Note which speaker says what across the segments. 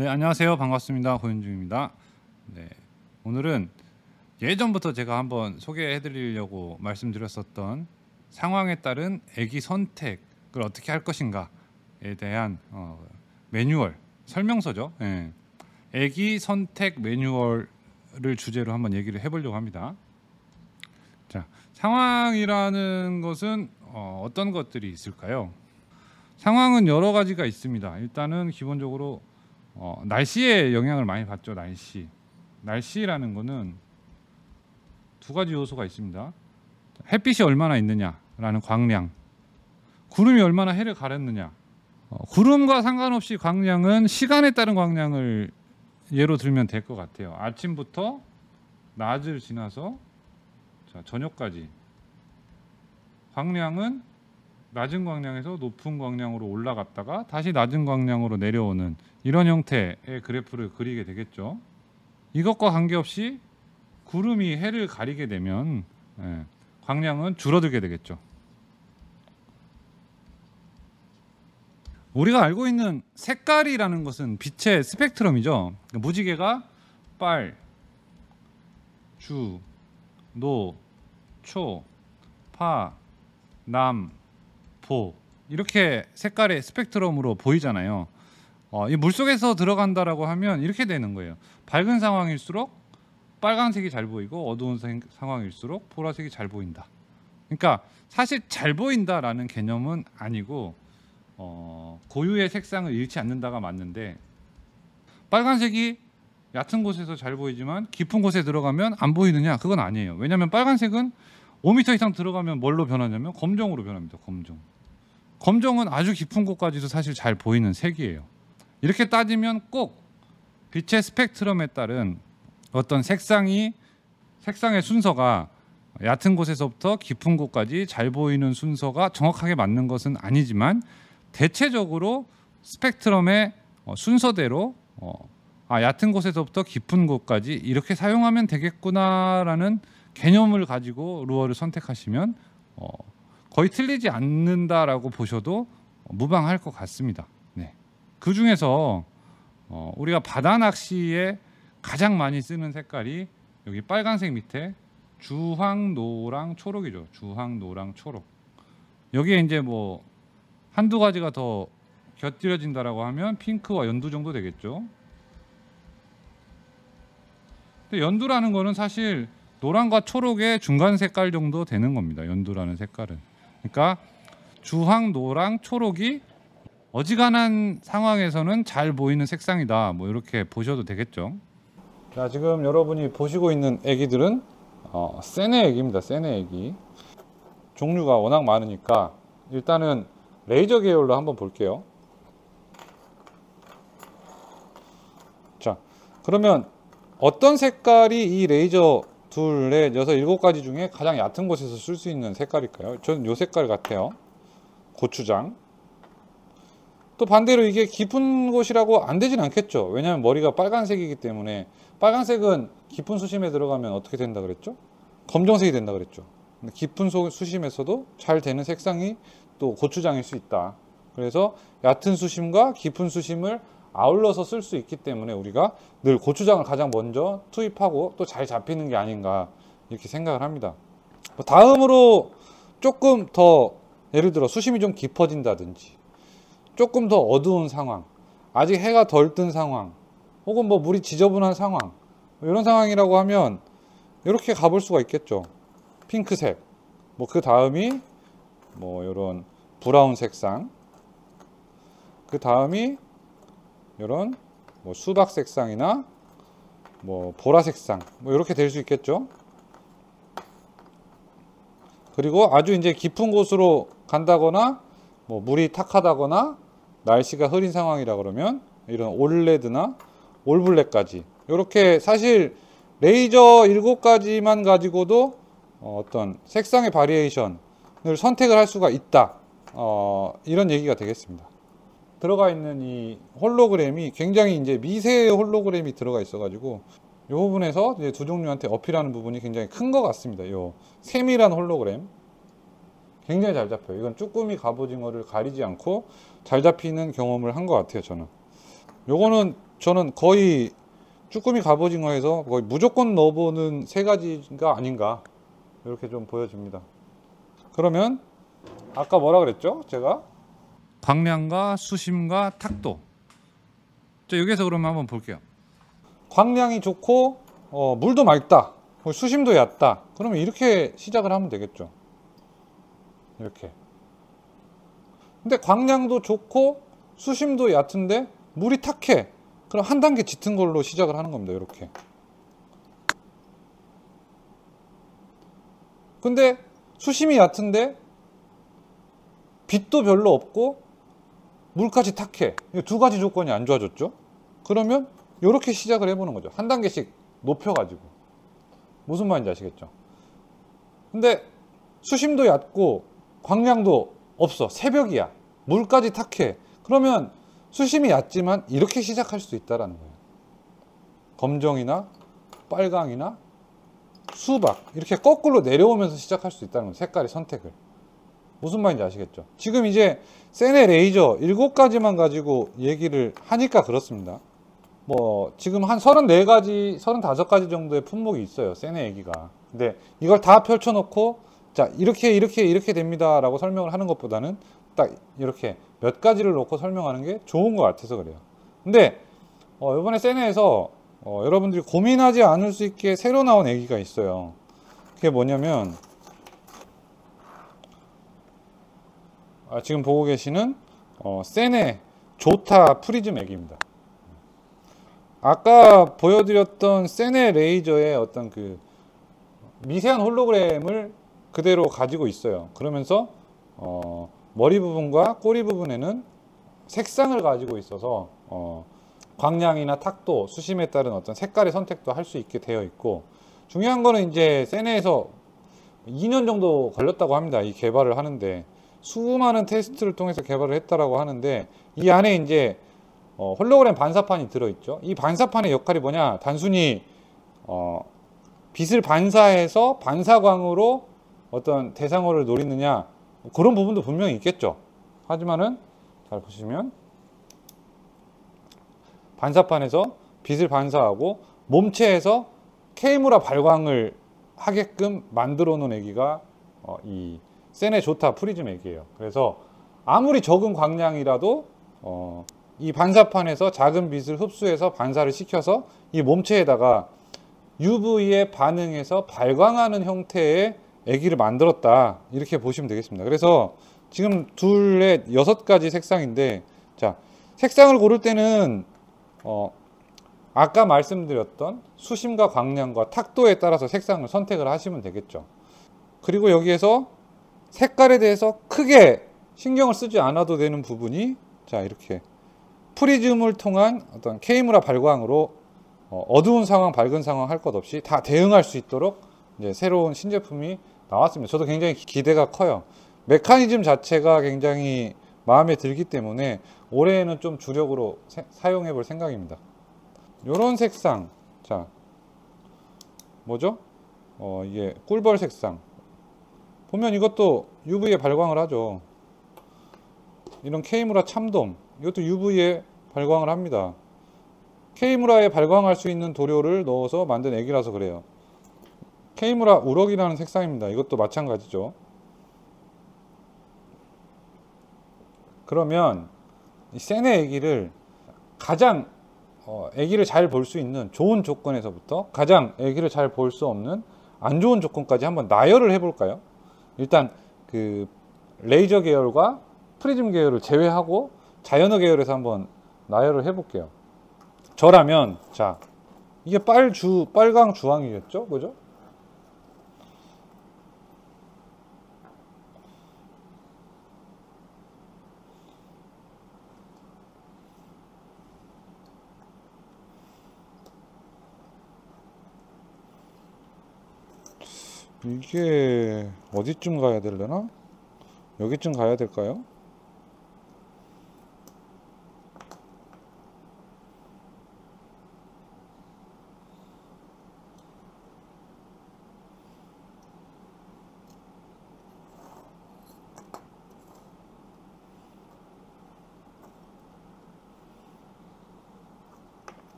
Speaker 1: 네, 안녕하세요. 반갑습니다. 고윤중입니다. 네, 오늘은 예전부터 제가 한번 소개해 드리려고 말씀드렸었던 상황에 따른 애기 선택을 어떻게 할 것인가에 대한 매뉴얼, 설명서죠. 예. 애기 선택 매뉴얼을 주제로 한번 얘기를 해보려고 합니다. 자, 상황이라는 것은 어떤 것들이 있을까요? 상황은 여러 가지가 있습니다. 일단은 기본적으로 날씨에 영향을 많이 받죠. 날씨라는 거는 두 가지 요소가 있습니다. 햇빛이 얼마나 있느냐라는 광량, 구름이 얼마나 해를 가렸느냐. 구름과 상관없이 광량은 시간에 따른 광량을 예로 들면 될 것 같아요. 아침부터 낮을 지나서 저녁까지 광량은 낮은 광량에서 높은 광량으로 올라갔다가 다시 낮은 광량으로 내려오는 이런 형태의 그래프를 그리게 되겠죠. 이것과 관계없이 구름이 해를 가리게 되면 광량은 줄어들게 되겠죠. 우리가 알고 있는 색깔이라는 것은 빛의 스펙트럼이죠. 무지개가 빨, 주, 노, 초, 파, 남, 보 이렇게 색깔의 스펙트럼으로 보이잖아요. 이 물속에서 들어간다라고 하면 이렇게 되는 거예요. 밝은 상황일수록 빨간색이 잘 보이고 어두운 상황일수록 보라색이 잘 보인다. 그러니까 사실 잘 보인다라는 개념은 아니고 고유의 색상을 잃지 않는다가 맞는데, 빨간색이 얕은 곳에서 잘 보이지만 깊은 곳에 들어가면 안 보이느냐? 그건 아니에요. 왜냐하면 빨간색은 5m 이상 들어가면 뭘로 변하냐면 검정으로 변합니다. 검정은 아주 깊은 곳까지도 사실 잘 보이는 색이에요. 이렇게 따지면 꼭 빛의 스펙트럼에 따른 어떤 색상의 순서가 얕은 곳에서부터 깊은 곳까지 잘 보이는 순서가 정확하게 맞는 것은 아니지만, 대체적으로 스펙트럼의 순서대로 얕은 곳에서부터 깊은 곳까지 이렇게 사용하면 되겠구나라는 개념을 가지고 루어를 선택하시면 거의 틀리지 않는다라고 보셔도 무방할 것 같습니다. 네. 그 중에서 우리가 바다 낚시에 가장 많이 쓰는 색깔이 여기 빨간색 밑에 주황, 노랑, 초록이죠. 주황, 노랑, 초록. 여기에 이제 뭐 한두 가지가 더 곁들여진다라고 하면 핑크와 연두 정도 되겠죠. 근데 연두라는 거는 사실 노랑과 초록의 중간 색깔 정도 되는 겁니다. 연두라는 색깔은. 그러니까 주황, 노랑, 초록이 어지간한 상황에서는 잘 보이는 색상이다. 뭐 이렇게 보셔도 되겠죠. 자, 지금 여러분이 보시고 있는 애기들은 세네 애기입니다. 세네 애기. 종류가 워낙 많으니까 일단은 레이저 계열로 한번 볼게요. 자, 그러면 어떤 색깔이 이 레이저 둘, 넷, 여섯, 일곱 가지 중에 가장 얕은 곳에서 쓸 수 있는 색깔일까요? 저는 요 색깔 같아요. 고추장. 또 반대로 이게 깊은 곳이라고 안 되진 않겠죠. 왜냐하면 머리가 빨간색이기 때문에. 빨간색은 깊은 수심에 들어가면 어떻게 된다 그랬죠? 검정색이 된다 그랬죠. 근데 깊은 수심에서도 잘 되는 색상이 또 고추장일 수 있다. 그래서 얕은 수심과 깊은 수심을 아울러서 쓸 수 있기 때문에 우리가 늘 고추장을 가장 먼저 투입하고 또 잘 잡히는 게 아닌가 이렇게 생각을 합니다. 다음으로 조금 더, 예를 들어 수심이 좀 깊어진다든지 조금 더 어두운 상황, 아직 해가 덜 뜬 상황, 혹은 뭐 물이 지저분한 상황, 이런 상황이라고 하면 이렇게 가볼 수가 있겠죠. 핑크색, 뭐 그 다음이 뭐 이런 브라운 색상, 그 다음이 이런 뭐 수박 색상이나 뭐 보라 색상, 뭐 이렇게 될 수 있겠죠. 그리고 아주 이제 깊은 곳으로 간다거나 뭐 물이 탁하다거나 날씨가 흐린 상황이라 그러면 이런 올레드나 올블랙까지, 이렇게 사실 레이저 7가지만 가지고도 어떤 색상의 바리에이션을 선택을 할 수가 있다. 이런 얘기가 되겠습니다. 들어가 있는 이 홀로그램이 굉장히 이제 미세의 홀로그램이 들어가 있어 가지고 이 부분에서 이제 두 종류한테 어필하는 부분이 굉장히 큰 것 같습니다. 이 세밀한 홀로그램 굉장히 잘 잡혀요. 이건 쭈꾸미 갑오징어를 가리지 않고 잘 잡히는 경험을 한 것 같아요. 저는 요거는 저는 거의 쭈꾸미 갑오징어에서 거의 무조건 넣어보는 세 가지가 아닌가 이렇게 좀 보여집니다. 그러면 아까 뭐라 그랬죠? 제가 광량과 수심과 탁도. 자, 여기서 그러면 한번 볼게요. 광량이 좋고 물도 맑다, 수심도 얕다. 그러면 이렇게 시작을 하면 되겠죠. 이렇게. 근데 광량도 좋고 수심도 얕은데 물이 탁해. 그럼 한 단계 짙은 걸로 시작을 하는 겁니다. 이렇게. 근데 수심이 얕은데 빛도 별로 없고 물까지 탁해. 이 두 가지 조건이 안 좋아졌죠. 그러면 이렇게 시작을 해보는 거죠. 한 단계씩 높여가지고. 무슨 말인지 아시겠죠? 근데 수심도 얕고 광량도 없어. 새벽이야. 물까지 탁해. 그러면 수심이 얕지만 이렇게 시작할 수 있다는 거예요. 검정이나 빨강이나 수박 이렇게 거꾸로 내려오면서 시작할 수 있다는 거예요. 색깔의 선택을. 무슨 말인지 아시겠죠? 지금 이제 세네 레이저 7가지만 가지고 얘기를 하니까 그렇습니다. 뭐 지금 한 34가지, 35가지 정도의 품목이 있어요. 세네 얘기가. 근데 이걸 다 펼쳐놓고 자 이렇게 됩니다 라고 설명을 하는 것보다는 딱 이렇게 몇 가지를 놓고 설명하는 게 좋은 것 같아서 그래요. 근데 이번에 세네에서 여러분들이 고민하지 않을 수 있게 새로 나온 얘기가 있어요. 그게 뭐냐면 지금 보고 계시는 세네 조타 프리즘 액입니다. 아까 보여드렸던 세네 레이저의 어떤 그 미세한 홀로그램을 그대로 가지고 있어요. 그러면서 머리 부분과 꼬리 부분에는 색상을 가지고 있어서 광량이나 탁도, 수심에 따른 어떤 색깔의 선택도 할 수 있게 되어 있고, 중요한 거는 이제 세네에서 2년 정도 걸렸다고 합니다. 이 개발을 하는데 수많은 테스트를 통해서 개발을 했다라고 하는데, 이 안에 이제 홀로그램 반사판이 들어있죠. 이 반사판의 역할이 뭐냐? 단순히 빛을 반사해서 반사광으로 어떤 대상어를 노리느냐, 그런 부분도 분명히 있겠죠. 하지만은 잘 보시면 반사판에서 빛을 반사하고 몸체에서 K무라 발광을 하게끔 만들어 놓은 애기가 이 세네 조타 프리즘 액이에요. 그래서 아무리 적은 광량이라도 이 반사판에서 작은 빛을 흡수해서 반사를 시켜서 이 몸체에다가 UV에 반응해서 발광하는 형태의 액기를 만들었다, 이렇게 보시면 되겠습니다. 그래서 지금 둘에 6가지 색상인데, 자, 색상을 고를 때는 아까 말씀드렸던 수심과 광량과 탁도에 따라서 색상을 선택을 하시면 되겠죠. 그리고 여기에서 색깔에 대해서 크게 신경을 쓰지 않아도 되는 부분이, 자, 이렇게 프리즘을 통한 어떤 K무라 발광으로 어두운 상황, 밝은 상황 할 것 없이 다 대응할 수 있도록 이제 새로운 신제품이 나왔습니다. 저도 굉장히 기대가 커요. 메커니즘 자체가 굉장히 마음에 들기 때문에 올해에는 좀 주력으로 사용해 볼 생각입니다. 이런 색상, 자, 뭐죠? 이게 꿀벌 색상. 보면 이것도 UV에 발광을 하죠. 이런 K무라 참돔, 이것도 UV에 발광을 합니다. K무라에 발광할 수 있는 도료를 넣어서 만든 액이라서 그래요. K무라 우럭이라는 색상입니다. 이것도 마찬가지죠. 그러면 이 세네 액기를 가장 액기를 잘 볼 수 있는 좋은 조건에서부터 가장 액기를 잘 볼 수 없는 안 좋은 조건까지 한번 나열을 해볼까요? 일단 그 레이저 계열과 프리즘 계열을 제외하고 자연어 계열에서 한번 나열을 해볼게요. 저라면, 자, 이게 빨강 주황이겠죠? 그죠? 이게 어디쯤 가야 되려나? 여기쯤 가야 될까요?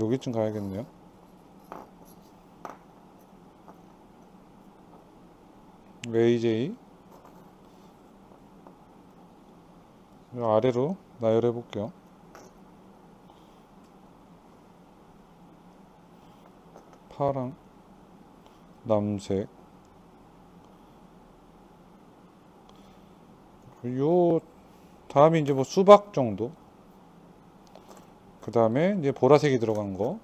Speaker 1: 여기쯤 가야겠네요. AJ 아래로 나열해 볼게요. 파랑, 남색, 요 다음에 이제 뭐 수박 정도, 그 다음에 이제 보라색이 들어간 거,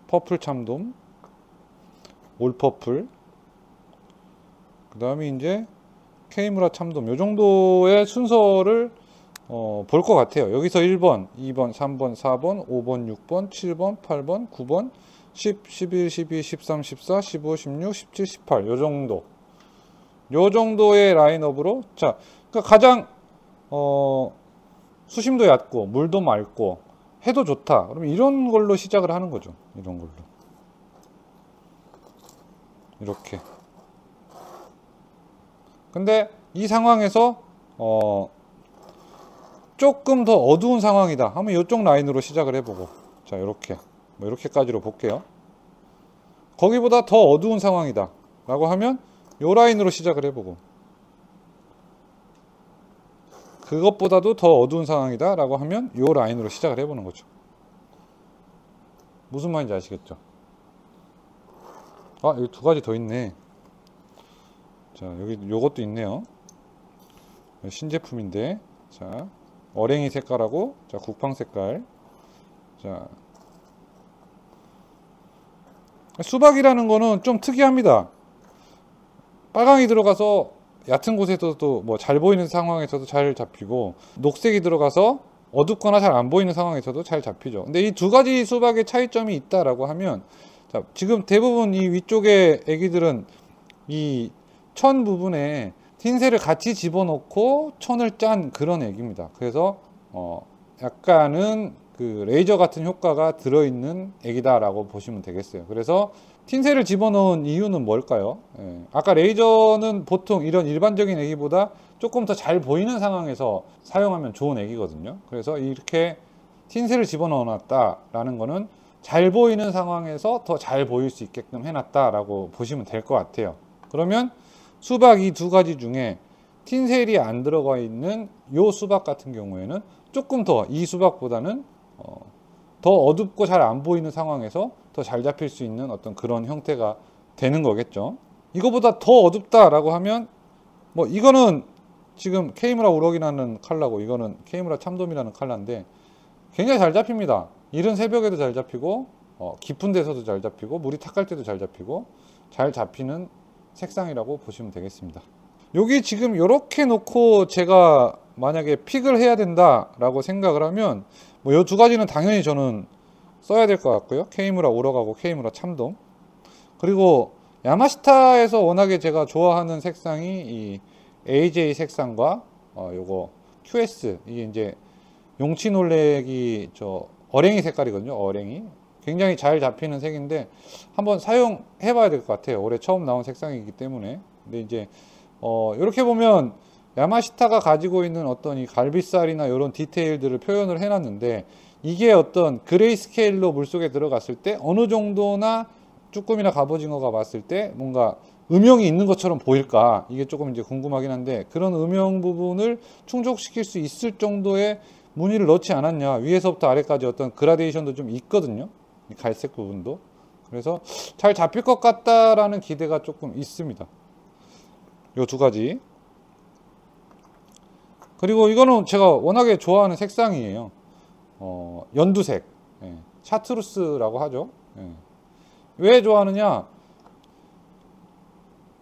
Speaker 1: 퍼플 참돔, 올퍼플, 그 다음에 이제 케이무라 참돔, 요 정도의 순서를 볼 것 같아요. 여기서 1번, 2번, 3번, 4번, 5번, 6번, 7번, 8번, 9번, 10, 11, 12, 13, 14, 15, 16, 17, 18, 요 정도. 요 정도의 라인업으로, 자, 그러니까 가장, 수심도 얕고, 물도 맑고, 해도 좋다. 그러면 이런 걸로 시작을 하는 거죠. 이런 걸로. 이렇게. 근데 이 상황에서, 조금 더 어두운 상황이다 하면 이쪽 라인으로 시작을 해보고, 자, 이렇게. 뭐 이렇게까지로 볼게요. 거기보다 더 어두운 상황이다 라고 하면 요 라인으로 시작을 해보고, 그것보다도 더 어두운 상황이다 라고 하면 요 라인으로 시작을 해보는 거죠. 무슨 말인지 아시겠죠? 아, 여기 두 가지 더 있네. 자, 여기 요것도 있네요. 신제품인데, 자, 어랭이 색깔하고, 자, 국방 색깔. 자, 수박이라는 거는 좀 특이합니다. 빨강이 들어가서 얕은 곳에서도 뭐 잘 보이는 상황에서도 잘 잡히고, 녹색이 들어가서 어둡거나 잘 안 보이는 상황에서도 잘 잡히죠. 근데 이 두 가지 수박의 차이점이 있다라고 하면, 자, 지금 대부분 이 위쪽의 애기들은 이 천 부분에 틴셀을 같이 집어넣고 천을 짠 그런 애기입니다. 그래서 약간은 그 레이저 같은 효과가 들어있는 애기다라고 보시면 되겠어요. 그래서 틴셀을 집어넣은 이유는 뭘까요? 예. 아까 레이저는 보통 이런 일반적인 애기보다 조금 더 잘 보이는 상황에서 사용하면 좋은 애기거든요. 그래서 이렇게 틴셀을 집어넣어 놨다라는 거는 잘 보이는 상황에서 더 잘 보일 수 있게끔 해놨다라고 보시면 될 것 같아요. 그러면 수박 이 두 가지 중에 틴셀이 안 들어가 있는 요 수박 같은 경우에는 조금 더 이 수박보다는 더 어둡고 잘 안 보이는 상황에서 더 잘 잡힐 수 있는 어떤 그런 형태가 되는 거겠죠. 이거보다 더 어둡다라고 하면 뭐 이거는 지금 케이무라 우럭이라는 컬러고 이거는 케이무라 참돔이라는 컬러인데 굉장히 잘 잡힙니다. 이른 새벽에도 잘 잡히고 깊은 데서도 잘 잡히고 물이 탁할 때도 잘 잡히고 잘 잡히는 색상이라고 보시면 되겠습니다. 여기 지금 이렇게 놓고 제가 만약에 픽을 해야 된다라고 생각을 하면 뭐 이 두 가지는 당연히 저는 써야 될 것 같고요. 케이무라 우럭하고 케이무라 참돔. 그리고 야마시타에서 워낙에 제가 좋아하는 색상이 이 AJ 색상과 요거 QS, 이게 이제 용치놀래기 저 어랭이 색깔이거든요. 어랭이 굉장히 잘 잡히는 색인데 한번 사용해 봐야 될 것 같아요. 올해 처음 나온 색상이기 때문에. 근데 이제 이렇게 보면 야마시타가 가지고 있는 어떤 이 갈비살이나 이런 디테일들을 표현을 해놨는데 이게 어떤 그레이스케일로 물속에 들어갔을 때 어느 정도나 쭈꾸미나 갑오징어가 봤을 때 뭔가 음영이 있는 것처럼 보일까, 이게 조금 이제 궁금하긴 한데 그런 음영 부분을 충족시킬 수 있을 정도의 무늬를 넣지 않았냐. 위에서부터 아래까지 어떤 그라데이션도 좀 있거든요. 갈색 부분도. 그래서 잘 잡힐 것 같다라는 기대가 조금 있습니다. 요 두 가지. 그리고 이거는 제가 워낙에 좋아하는 색상이에요. 연두색. 예, 샤트루스라고 하죠. 예. 왜 좋아하느냐?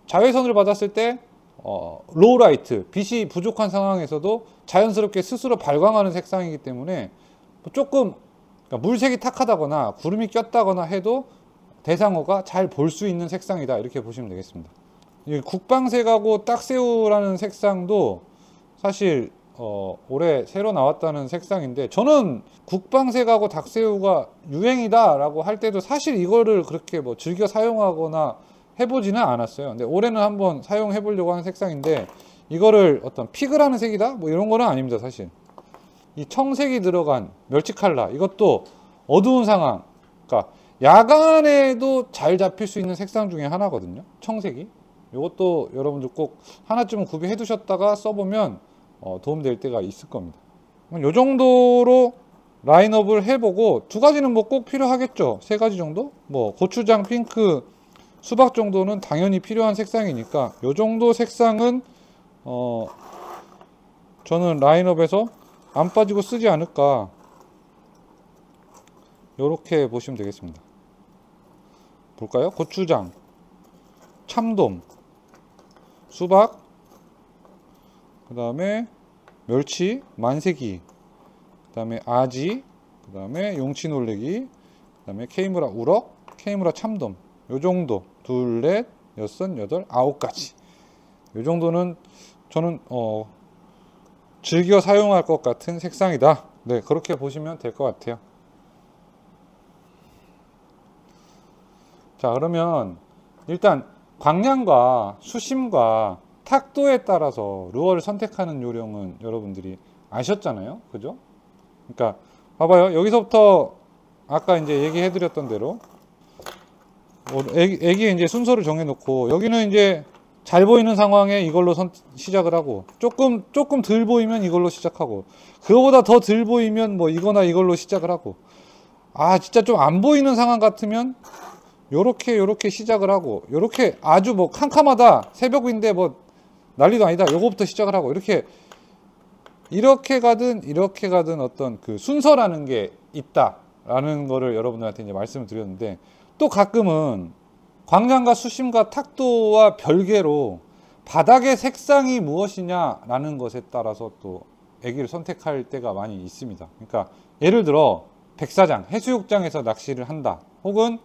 Speaker 1: 자외선을 받았을 때 로우 라이트, 빛이 부족한 상황에서도 자연스럽게 스스로 발광하는 색상이기 때문에 조금 그러니까 물색이 탁하다거나 구름이 꼈다거나 해도 대상어가 잘 볼 수 있는 색상이다, 이렇게 보시면 되겠습니다. 이 국방색하고 딱새우라는 색상도 사실 올해 새로 나왔다는 색상인데 저는 국방색하고 닭새우가 유행이다 라고 할 때도 사실 이거를 그렇게 뭐 즐겨 사용하거나 해보지는 않았어요. 근데 올해는 한번 사용해 보려고 하는 색상인데 이거를 어떤 픽을 하는 색이다 뭐 이런 거는 아닙니다. 사실 이 청색이 들어간 멸치 칼라, 이것도 어두운 상황, 그러니까 야간에도 잘 잡힐 수 있는 색상 중에 하나거든요. 청색이. 이것도 여러분들 꼭 하나쯤은 구비해 두셨다가 써보면 도움될 때가 있을 겁니다. 이 정도로 라인업을 해보고, 두 가지는 뭐 꼭 필요하겠죠. 세 가지 정도? 뭐 고추장, 핑크, 수박 정도는 당연히 필요한 색상이니까 이 정도 색상은 저는 라인업에서 안 빠지고 쓰지 않을까, 이렇게 보시면 되겠습니다. 볼까요? 고추장, 참돔, 수박, 그 다음에 멸치, 만세기, 그 다음에 아지, 그 다음에 용치 놀래기, 그 다음에 케이무라 우럭, 케이무라 참돔, 요 정도. 둘, 넷, 여섯, 여덟, 아홉 가지. 요 정도는 저는 즐겨 사용할 것 같은 색상이다. 네, 그렇게 보시면 될 것 같아요. 자, 그러면 일단 광량과 수심과 탁도에 따라서 루어를 선택하는 요령은 여러분들이 아셨잖아요. 그죠? 그러니까 봐봐요. 여기서부터 아까 이제 얘기해 드렸던 대로 애기의 이제 순서를 정해 놓고, 여기는 이제 잘 보이는 상황에 이걸로 시작을 하고, 조금 덜 보이면 이걸로 시작하고, 그거보다 더 덜 보이면 뭐 이거나 이걸로 시작을 하고, 진짜 좀 안 보이는 상황 같으면 요렇게 시작을 하고, 요렇게 아주 뭐 캄캄하다, 새벽인데 뭐 난리도 아니다, 요거부터 시작을 하고, 이렇게 가든 어떤 그 순서라는 게 있다라는 거를 여러분들한테 이제 말씀을 드렸는데, 또 가끔은 광량과 수심과 탁도와 별개로 바닥의 색상이 무엇이냐라는 것에 따라서 또 애기를 선택할 때가 많이 있습니다. 그러니까 예를 들어 백사장, 해수욕장에서 낚시를 한다, 혹은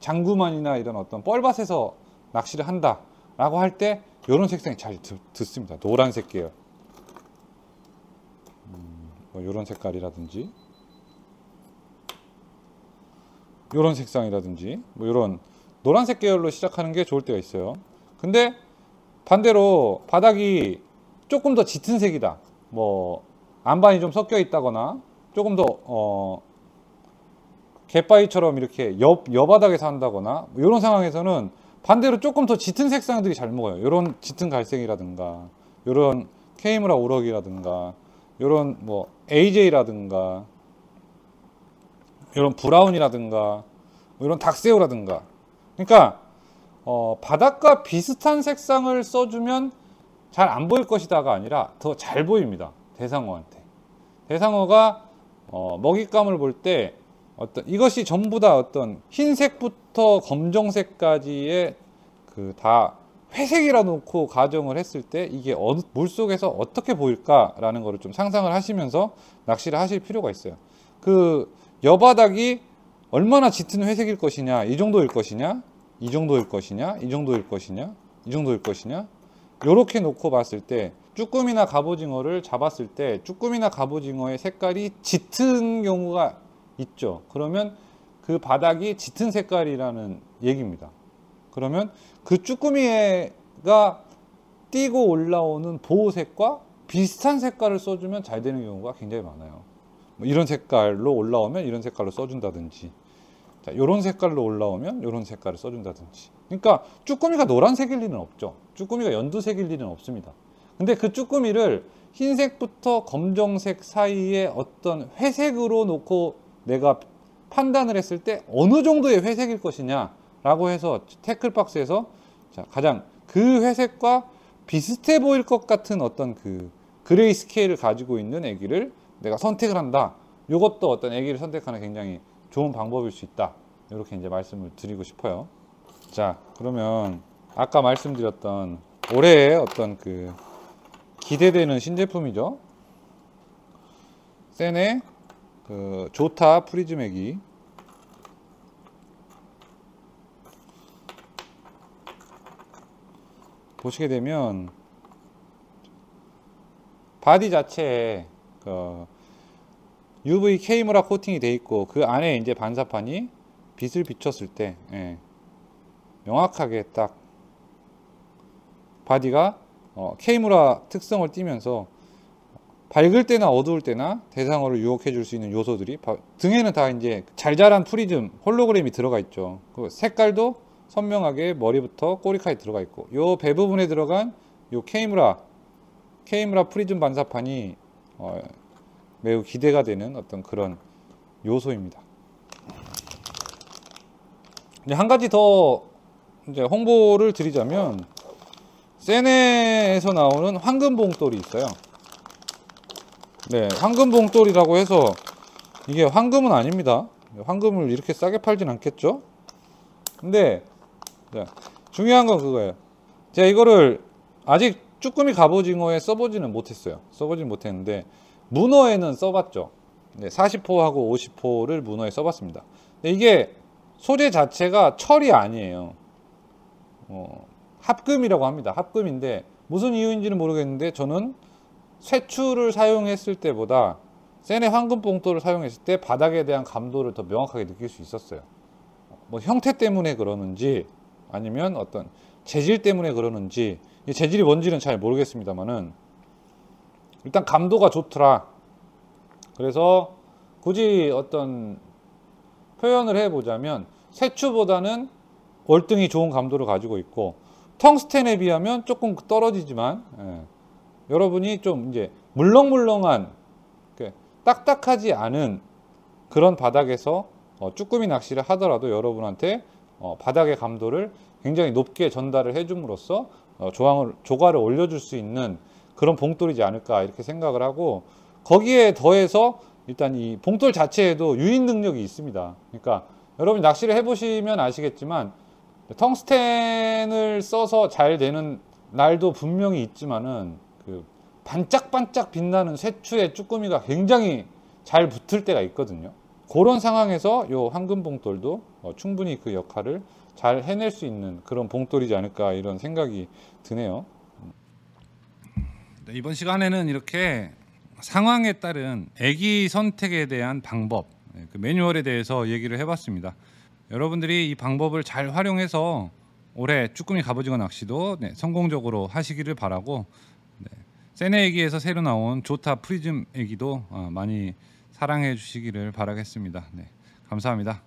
Speaker 1: 장구만이나 이런 어떤 뻘밭에서 낚시를 한다 라고 할 때 이런 색상이 잘 듣습니다. 노란색 계열, 뭐 이런 색깔이라든지 이런 색상이라든지 뭐 이런 노란색 계열로 시작하는 게 좋을 때가 있어요. 근데 반대로 바닥이 조금 더 짙은 색이다, 뭐 안반이 좀 섞여 있다거나 조금 더 갯바위처럼 이렇게 여바닥에서 한다거나 뭐 이런 상황에서는 반대로 조금 더 짙은 색상들이 잘 먹어요. 이런 짙은 갈색이라든가, 이런 케이무라 우럭이라든가, 이런 뭐 AJ라든가, 이런 브라운이라든가, 이런 닭새우라든가. 그러니까 바닥과 비슷한 색상을 써주면 잘 안 보일 것이다가 아니라 더 잘 보입니다. 대상어한테. 대상어가 먹잇감을 볼 때 이것이 전부 다 어떤 흰색부터 검정색까지의 그 다 회색이라 놓고 가정을 했을 때 이게 물속에서 어떻게 보일까라는 거를 좀 상상을 하시면서 낚시를 하실 필요가 있어요. 그 여바닥이 얼마나 짙은 회색일 것이냐, 이 정도일 것이냐, 이 정도일 것이냐, 이 정도일 것이냐, 이 정도일 것이냐, 요렇게 놓고 봤을 때 쭈꾸미나 갑오징어를 잡았을 때 쭈꾸미나 갑오징어의 색깔이 짙은 경우가 있죠. 그러면 그 바닥이 짙은 색깔이라는 얘기입니다. 그러면 그 쭈꾸미가 띄고 올라오는 보호색과 비슷한 색깔을 써주면 잘 되는 경우가 굉장히 많아요. 뭐 이런 색깔로 올라오면 이런 색깔로 써준다든지, 자, 이런 색깔로 올라오면 이런 색깔을 써준다든지. 그러니까 쭈꾸미가 노란색일 리는 없죠. 쭈꾸미가 연두색일 리는 없습니다. 근데 그 쭈꾸미를 흰색부터 검정색 사이에 어떤 회색으로 놓고 내가 판단을 했을 때 어느 정도의 회색일 것이냐 라고 해서 태클박스에서 가장 그 회색과 비슷해 보일 것 같은 어떤 그 그레이 스케일을 가지고 있는 애기를 내가 선택을 한다. 이것도 어떤 애기를 선택하는 굉장히 좋은 방법일 수 있다. 이렇게 이제 말씀을 드리고 싶어요. 자, 그러면 아까 말씀드렸던 올해의 어떤 그 기대되는 신제품이죠. 센의 그 조타 프리즘 애기. 보시게 되면 바디 자체에 그 UV K무라 코팅이 되어 있고, 그 안에 이제 반사판이 빛을 비췄을 때 명확하게 딱 바디가 K무라 특성을 띠면서 밝을 때나 어두울 때나 대상어를 유혹해 줄 수 있는 요소들이 등에는 다 이제 잘 자란 프리즘 홀로그램이 들어가 있죠. 그 색깔도 선명하게 머리부터 꼬리까지 들어가 있고, 요 배 부분에 들어간 요 케이무라 프리즘 반사판이 매우 기대가 되는 어떤 그런 요소입니다. 이제 한 가지 더 이제 홍보를 드리자면, 세네에서 나오는 황금 봉돌이 있어요. 네, 황금 봉돌이라고 해서 이게 황금은 아닙니다. 황금을 이렇게 싸게 팔진 않겠죠? 근데 중요한 건 그거예요. 제가 이거를 아직 쭈꾸미 갑오징어에 써보지는 못했어요. 써보지는 못했는데 문어에는 써봤죠. 네, 40호하고 50호를 문어에 써봤습니다. 근데 이게 소재 자체가 철이 아니에요. 합금이라고 합니다. 합금인데 무슨 이유인지는 모르겠는데, 저는 쇠추를 사용했을 때보다 세네 황금 봉돌을 사용했을 때 바닥에 대한 감도를 더 명확하게 느낄 수 있었어요. 뭐 형태 때문에 그러는지 아니면 어떤 재질 때문에 그러는지, 이 재질이 뭔지는 잘 모르겠습니다만은 일단 감도가 좋더라. 그래서 굳이 어떤 표현을 해보자면 쇠추보다는 월등히 좋은 감도를 가지고 있고, 텅스텐에 비하면 조금 떨어지지만, 여러분이 좀 이제 물렁물렁한, 딱딱하지 않은 그런 바닥에서 쭈꾸미 낚시를 하더라도 여러분한테 바닥의 감도를 굉장히 높게 전달을 해줌으로써 조과를 올려줄 수 있는 그런 봉돌이지 않을까 이렇게 생각을 하고, 거기에 더해서 일단 이 봉돌 자체에도 유인 능력이 있습니다. 그러니까 여러분이 낚시를 해보시면 아시겠지만, 텅스텐을 써서 잘 되는 날도 분명히 있지만은 그 반짝반짝 빛나는 쇠추에 쭈꾸미가 굉장히 잘 붙을 때가 있거든요. 그런 상황에서 요 황금 봉돌도 충분히 그 역할을 잘 해낼 수 있는 그런 봉돌이지 않을까 이런 생각이 드네요. 네, 이번 시간에는 이렇게 상황에 따른 애기 선택에 대한 방법, 그 매뉴얼에 대해서 얘기를 해봤습니다. 여러분들이 이 방법을 잘 활용해서 올해 쭈꾸미 갑오징어 낚시도 성공적으로 하시기를 바라고, 세네 애기에서 새로 나온 조타 프리즘 애기도 많이 사랑해 주시기를 바라겠습니다. 감사합니다.